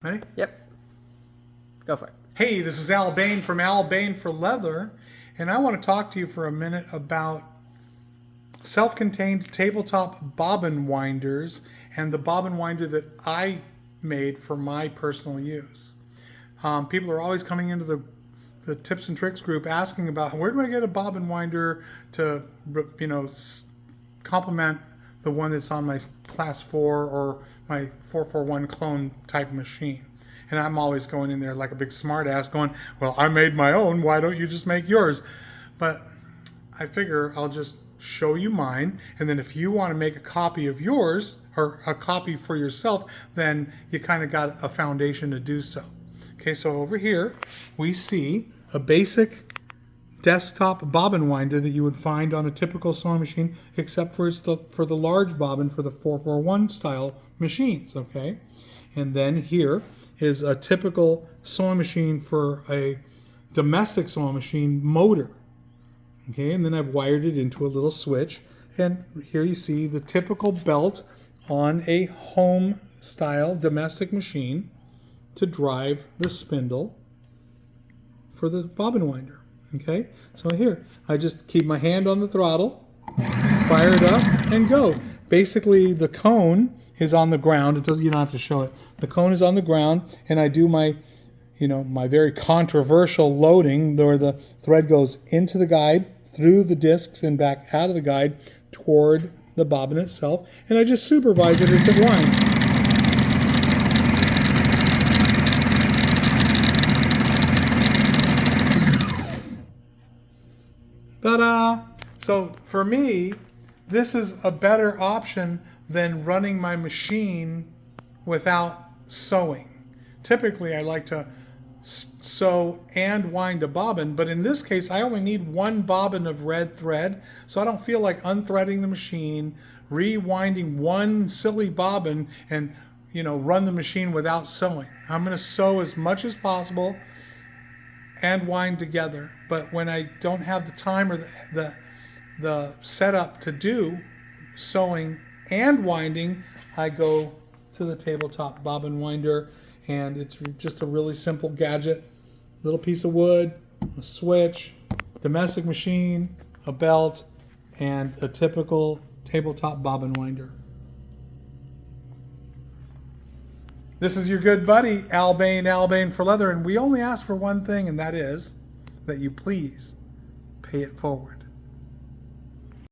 Ready? Yep. Go for it. Hey, this is Al Bain from Al Bain for Leather, and I want to talk to you for a minute about self-contained tabletop bobbin winders and the bobbin winder that I made for my personal use. People are always coming into the tips and tricks group asking about where do I get a bobbin winder to, complement the one that's on my class 4 or my 441 clone type machine. And I'm always going in there like a big smart ass going, well, I made my own, why don't you just make yours? But I figure I'll just show you mine, and then if you want to make a copy of yours or a copy for yourself, then you kind of got a foundation to do so. Okay, so over here we see a basic desktop bobbin winder that you would find on a typical sewing machine, except for for the large bobbin for the 441 style machines, okay? And then here is a typical sewing machine for a domestic sewing machine motor. Okay, and then I've wired it into a little switch. And here you see the typical belt on a home style domestic machine to drive the spindle for the bobbin winder. Okay, so here I just keep my hand on the throttle, fire it up, and go. Basically, the cone is on the ground. You don't have to show it. The cone is on the ground, and I do my, my very controversial loading, where the thread goes into the guide, through the discs, and back out of the guide toward the bobbin itself, and I just supervise it as it winds. Ta-da! So for me, this is a better option than running my machine without sewing. Typically, I like to sew and wind a bobbin, but in this case, I only need one bobbin of red thread, so I don't feel like unthreading the machine, rewinding one silly bobbin, and run the machine without sewing. I'm going to sew as much as possible and wind together. But when I don't have the time or the setup to do sewing and winding, I go to the tabletop bobbin winder, and it's just a really simple gadget. Little piece of wood, a switch, domestic machine, a belt, and a typical tabletop bobbin winder. This is your good buddy, Al Bain for Leather, and we only ask for one thing, and that is that you please pay it forward.